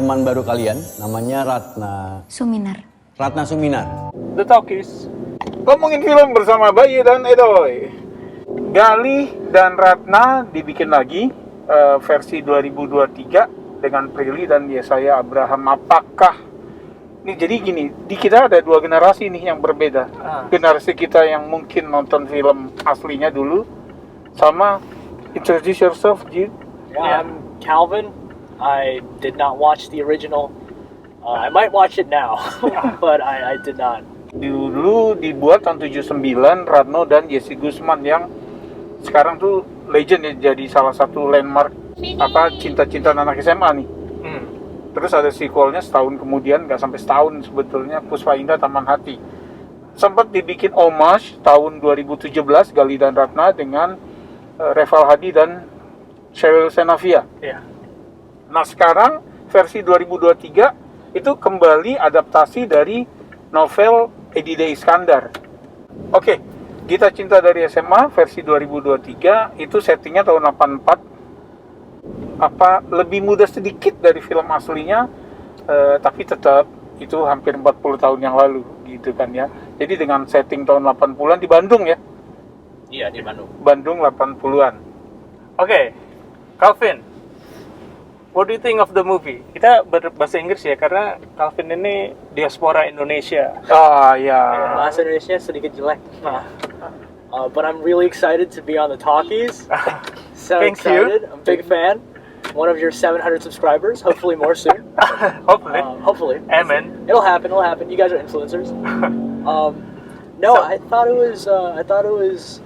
teman baru kalian, namanya Suminar. Ratna Suminar. The Talkies. Ngomongin film bersama Bayu dan Edoy. Galih dan Ratna dibikin lagi versi 2023 dengan Prilly dan Yessy Abraham. Apakah ini jadi gini, di kita ada dua generasi nih yang berbeda. Generasi kita yang mungkin nonton film aslinya dulu, sama introduce yourself, Jid. Yeah, I'm Calvin. I did not watch the original. I might watch it now, but I did not. Dulu dibuat tahun 79, Rano dan Yessy Gusman yang sekarang tuh legend ya, jadi salah satu landmark cinta-cinta anak SMA nih. Terus ada sequelnya setahun kemudian, nggak sampai setahun sebetulnya, Puspa Indah Taman Hati. Sempat dibikin homage tahun 2017 Galih dan Ratna dengan Reval Hadi dan Sheryl Senavia. Yeah. Nah sekarang versi 2023 itu kembali adaptasi dari novel Eddy D Iskandar. Oke, GITA Cinta Dari SMA versi 2023 itu settingnya tahun 84. Lebih muda sedikit dari film aslinya, tapi tetap itu hampir 40 tahun yang lalu gitu kan ya. Jadi dengan setting tahun 80-an di Bandung ya. Iya, di Bandung. Bandung 80-an. Oke, Calvin, what do you think of the movie? Kita berbahasa Inggris ya, karena Calvin ini diaspora Indonesia. Ya. Bahasa Indonesia sedikit jelek. But I'm really excited to be on the Talkies. So Thank excited. you. I'm a big fan. One of your 700 subscribers. Hopefully more soon. Hopefully. Hopefully. Amen. It'll happen. You guys are influencers. I thought it was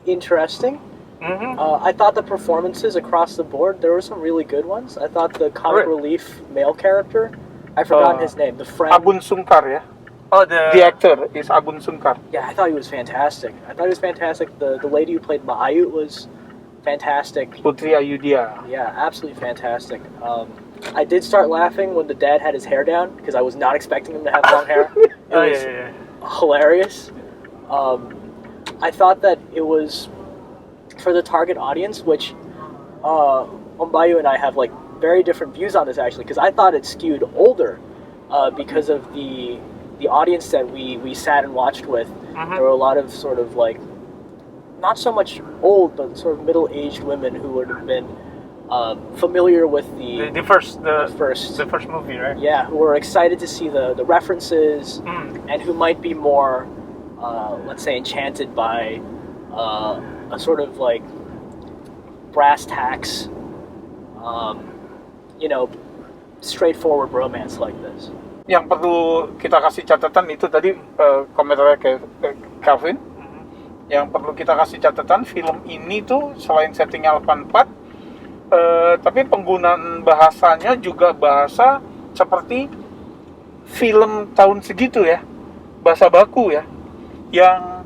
interesting. I thought the performances across the board, there were some really good ones. I thought the comic relief male character, I forgot his name, the friend. Abun Sungkar ya. Oh, the actor is Abun Sungkar. Yeah, I thought he was fantastic. The lady who played Maayut was fantastic. Putri Ayudya. Yeah, absolutely fantastic. I did start laughing when the dad had his hair down because I was not expecting him to have long hair. It was hilarious. I thought that it was for the target audience, which Bayu and I have like very different views on this actually, because I thought it skewed older because of the audience that we sat and watched with. There were a lot of sort of like not so much old but sort of middle-aged women who would have been familiar with the first movie, right? Yeah, who were excited to see the references and who might be more let's say enchanted by a sort of like brass tacks, straightforward romance like this. Yang perlu kita kasih catatan itu tadi komentarnya kayak Calvin. Yang perlu kita kasih catatan, film ini tuh selain settingnya 84, tapi penggunaan bahasanya juga bahasa seperti film tahun segitu ya, bahasa baku ya. Yang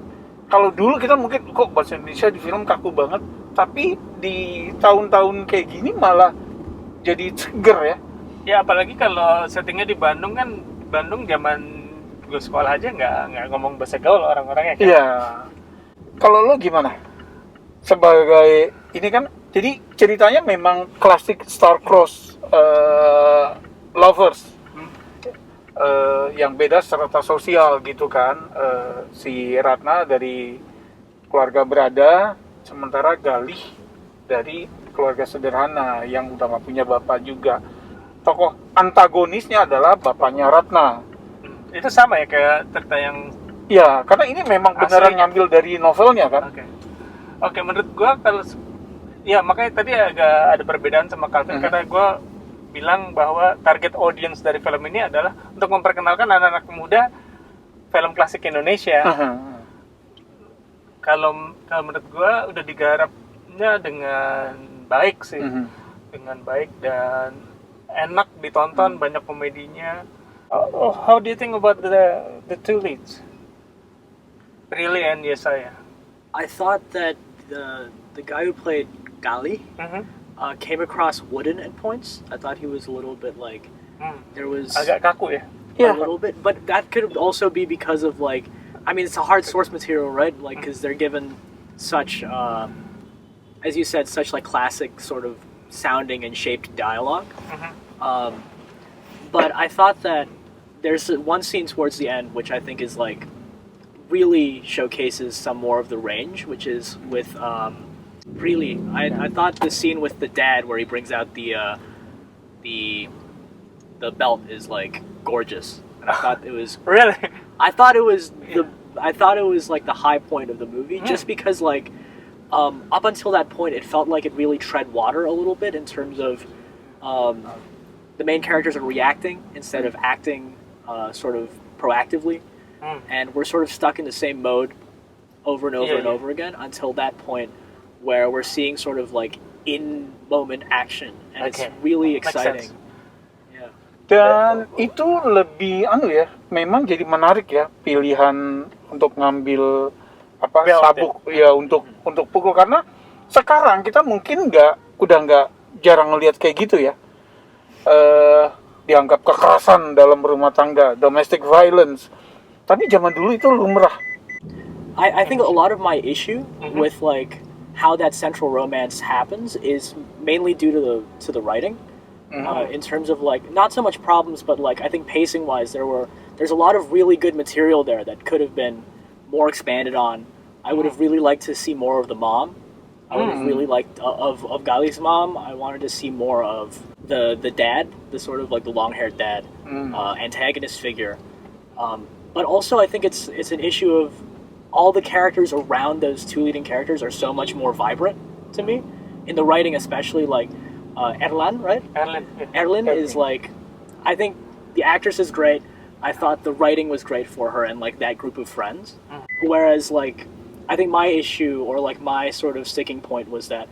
kalau dulu kita mungkin kok bahasa Indonesia di film kaku banget, tapi di tahun-tahun kayak gini malah jadi seger ya. Ya apalagi kalau settingnya di Bandung kan, Bandung zaman gue sekolah aja nggak ngomong bahasa gaul orang-orangnya kan. Iya. Kalau lo gimana? Sebagai ini kan, jadi ceritanya memang klasik star-crossed lovers. Yang beda strata sosial gitu kan. Si Ratna dari keluarga berada, sementara Galih dari keluarga sederhana yang udah gak punya bapak juga. Tokoh antagonisnya adalah bapaknya Ratna. Itu sama ya kayak cerita yang... Ya, karena ini memang beneran ngambil dari novelnya kan. Oke, menurut gua kalau... Ya makanya tadi agak ada perbedaan sama Calvin, karena gua bilang bahwa target audience dari film ini adalah untuk memperkenalkan anak-anak muda film klasik Indonesia. Kalau menurut gue udah digarapnya dengan baik sih, dengan baik dan enak ditonton, banyak komedinya. How do you think about the two leads, Prilly and Yessy? I thought that the guy who played Galih came across wooden at points. I thought he was a little bit like there was agak kaku ya. A little bit, but that could also be because of like, I mean, it's a hard source material, right? Like, because they're given such, as you said, such like classic sort of sounding and shaped dialogue. But I thought that there's one scene towards the end which I think is like really showcases some more of the range, which is with I thought the scene with the dad where he brings out the belt is like gorgeous. And I thought it was Really? I thought it was like the high point of the movie, just because like up until that point it felt like it really tread water a little bit in terms of the main characters are reacting instead of acting sort of proactively, and we're sort of stuck in the same mode over and over and over again until that point where we're seeing sort of like in moment action, and it's really Makes exciting. sense. Dan itu lebih memang jadi menarik ya pilihan untuk ngambil Belt, sabuk ya untuk pukul, karena sekarang kita mungkin udah nggak jarang ngelihat kayak gitu ya. Dianggap kekerasan dalam rumah tangga, domestic violence. Tapi zaman dulu itu lumrah. I think a lot of my issue with like how that central romance happens is mainly due to the writing. In terms of like not so much problems, but like I think pacing wise there's a lot of really good material there that could have been more expanded on. I would have really liked to see more of the mom. I would have really liked of Galih's mom. I wanted to see more of the dad, the sort of like the long-haired dad, antagonist figure. But also I think it's an issue of all the characters around those two leading characters are so much more vibrant to me in the writing, especially like Erlan, right? Erlin is like, I think the actress is great. I thought the writing was great for her and like that group of friends. Whereas like, I think my issue or like my sort of sticking point was that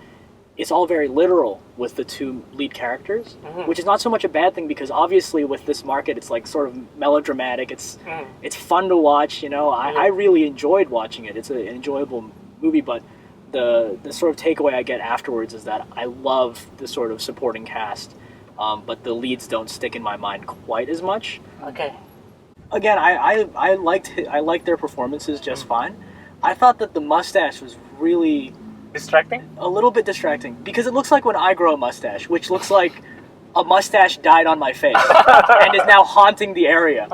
it's all very literal with the two lead characters, which is not so much a bad thing because obviously with this market it's like sort of melodramatic. It's fun to watch, you know. I really enjoyed watching it. It's an enjoyable movie, but the sort of takeaway I get afterwards is that I love the sort of supporting cast, but the leads don't stick in my mind quite as much. Okay. Again, I liked their performances just fine. I thought that the mustache was really Distracting? a little bit distracting because it looks like when I grow a mustache, which looks like a mustache died on my face and is now haunting the area.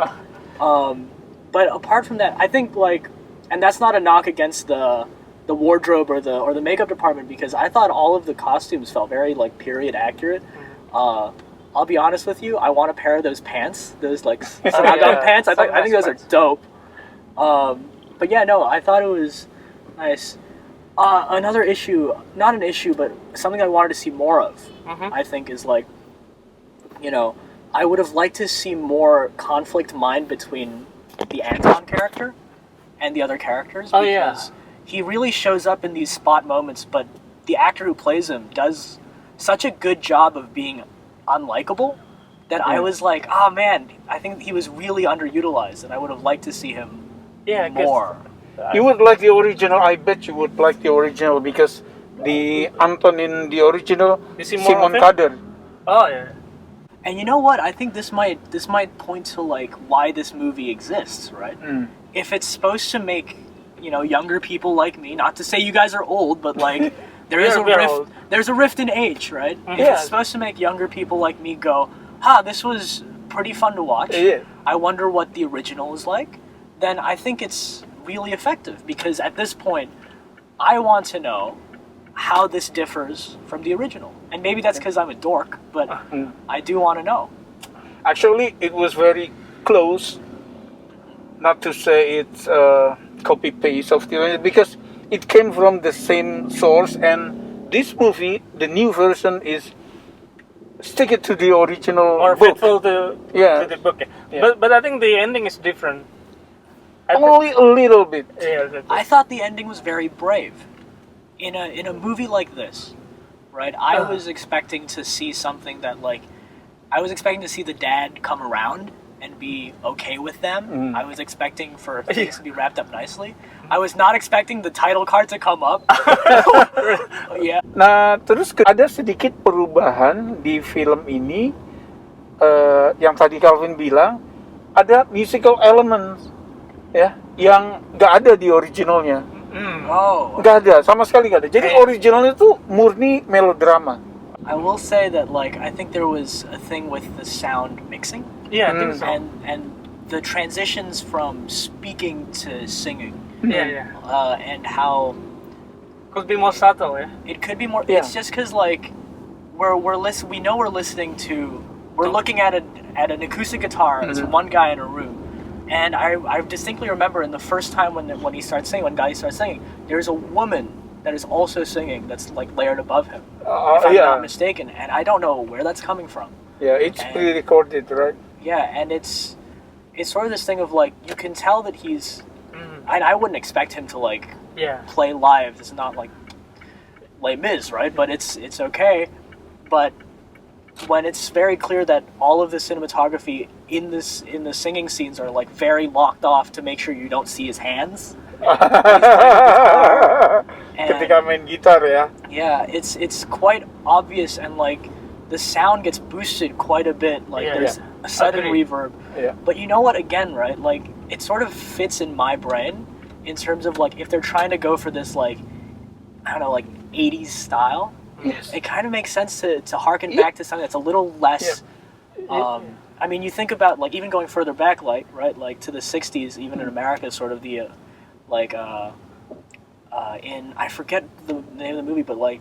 But apart from that, I think like, and that's not a knock against the wardrobe or the makeup department because I thought all of the costumes felt very like period accurate. I'll be honest with you, I want a pair of those pants, those like Seragam pants. I think those are dope. But yeah, no, I thought it was nice. Another issue, not an issue, but something I wanted to see more of, I think, is like, you know, I would have liked to see more conflict mined between the Anton character and the other characters. Because he really shows up in these spot moments, but the actor who plays him does such a good job of being unlikable that I was like, oh man, I think he was really underutilized, and I would have liked to see him more. You would like the original. I bet you would like the original because the Anton in the original, Simon Kader. Oh yeah. And you know what? I think this might point to like why this movie exists, right? If it's supposed to make, you know, younger people like me, not to say you guys are old, but like there is a rift. Old. There's a rift in age, right? If it's supposed to make younger people like me go, this was pretty fun to watch. I wonder what the original is like. Then I think it's really effective because at this point, I want to know how this differs from the original. And maybe that's because I'm a dork, but I do want to know. Actually, it was very close. Not to say it's a copy-paste of the original, because it came from the same source, and this movie, the new version, is stick it to the original More book. faithful to the book. Yeah. But I think the ending is different. Only a little bit. Yeah, I thought the ending was very brave. In a movie like this, right? I was expecting to see something that like, I was expecting to see the dad come around and be okay with them. I was expecting for things to be wrapped up nicely. I was not expecting the title card to come up. Nah, terus ada sedikit perubahan di film ini, yang tadi Calvin bilang, ada musical elements, ya, yang nggak ada di originalnya. Nggak ada, sama sekali nggak ada. Jadi originalnya itu murni melodrama. I will say that like I think there was a thing with the sound mixing Yeah, I think so. and the transitions from speaking to singing, Yeah. and how Could be more subtle, yeah. it could be more. Yeah. It's just because like we're we know we're listening to, we're looking at an acoustic guitar as one guy in a room, and I distinctly remember in the first time when he starts singing, when Galih starts singing, there's a woman that is also singing that's like layered above him, if I'm not mistaken, and I don't know where that's coming from. Yeah, it's And- pre-recorded, right? Yeah, and it's sort of this thing of like you can tell that he's, and I wouldn't expect him to like Yeah. play live. It's not like Les Mis, right? But it's okay. But when it's very clear that all of the cinematography in the singing scenes are like very locked off to make sure you don't see his hands. And Ketika main gitar ya. yeah, it's quite obvious, and like the sound gets boosted quite a bit. Like Yeah, there's a sudden Agreed. reverb. Yeah. But you know what? Again, right? Like it sort of fits in my brain in terms of like if they're trying to go for this like I don't know, like 80s style. Yes. It kind of makes sense to harken back to something that's a little less. I mean, you think about like even going further back, like right, like to the 60s, even in America, sort of the in I forget the name of the movie, but like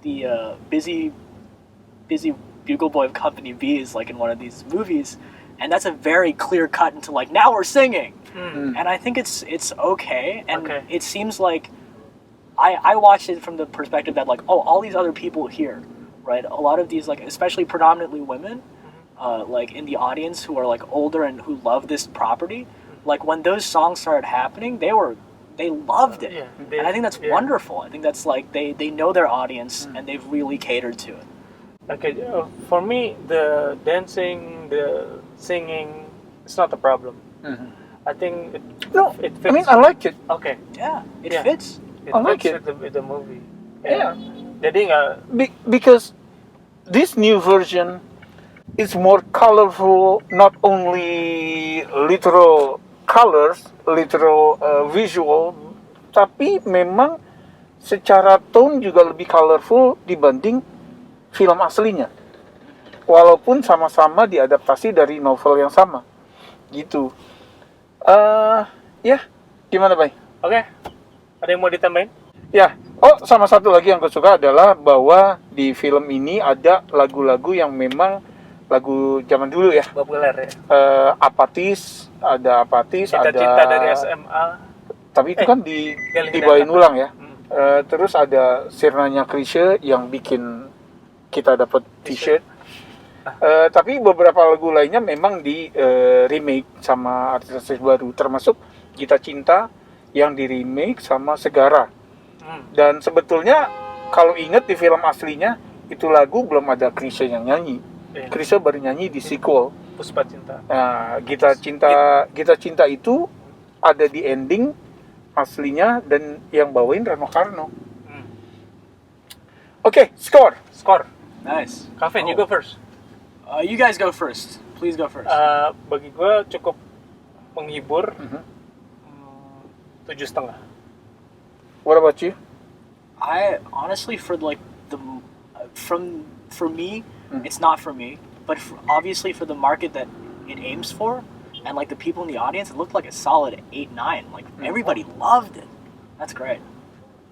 the busy bugle boy of Company B is like in one of these movies, and that's a very clear cut into like now we're singing, and I think it's okay, and Okay. it seems like I watched it from the perspective that like all these other people here, right? A lot of these like especially predominantly women, like in the audience who are like older and who love this property, like when those songs started happening, they loved it, Yeah, and I think that's wonderful. I think that's like they know their audience and they've really catered to it. Okay, for me, the dancing, the singing, it's not a problem. I think it fits. I mean, I like it. Okay, Yeah, it Yeah. fits. it I like fits it. with the movie. Yeah. Jadi nggak, Because this new version is more colorful, not only literal colors, literal visual, tapi memang secara tone juga lebih colorful dibanding film aslinya. Walaupun sama-sama diadaptasi dari novel yang sama. Gitu. Ya, gimana, Bay? oke. Ada yang mau ditambahin? Ya, sama satu lagi yang gue suka adalah bahwa di film ini ada lagu-lagu yang memang lagu zaman dulu ya. Populer ya. Apatis, ada Cita ada Cinta Dari SMA. tapi itu kan Galih and dibawain Ratna. ulang ya. Terus ada Sirnanya Krisye yang bikin kita dapat t-shirt. Tapi beberapa lagu lainnya memang di remake sama artis-artis baru, termasuk Gita Cinta yang di remake sama Segara. Dan sebetulnya kalau ingat di film aslinya itu lagu belum ada Krisye yang nyanyi. Iya. Krisye baru nyanyi di sequel. Puspa Cinta. Nah, Gita Cinta itu ada di ending aslinya dan yang bawain Rano Karno. Oke, score. Nice. Calvin, you go first. You guys go first. Please go first. Bagi gue cukup menghibur. 7,5. What about you? I honestly, for like for me, it's not for me. But obviously, for the market that it aims for, and like the people in the audience, it looked like a solid 8-9. Like everybody loved it. That's great.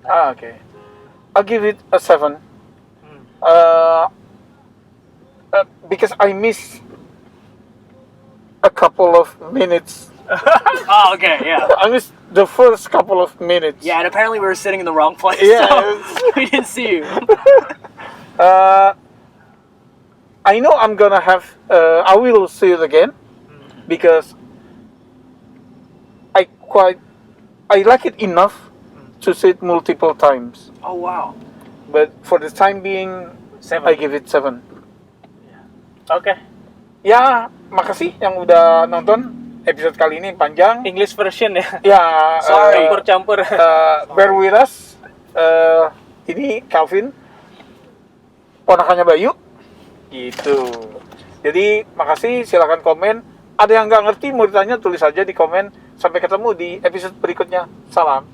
Okay. I'll give it a 7. Because I missed a couple of minutes. Oh, okay, yeah. I missed the first couple of minutes. Yeah, and apparently we were sitting in the wrong place, Yeah. so we didn't see you. I know I'm gonna have. I will see it again because I like it enough to see it multiple times. Oh, wow. But for the time being, 7. I give it 7. Oke. Ya, makasih yang udah nonton episode kali ini panjang. English version ya. Ya, Sorry. Campur-campur. bear with us. Ini Calvin, ponakannya Bayu. Gitu. Jadi makasih, silakan komen. Ada yang nggak ngerti mau ditanya tulis aja di komen. Sampai ketemu di episode berikutnya. Salam.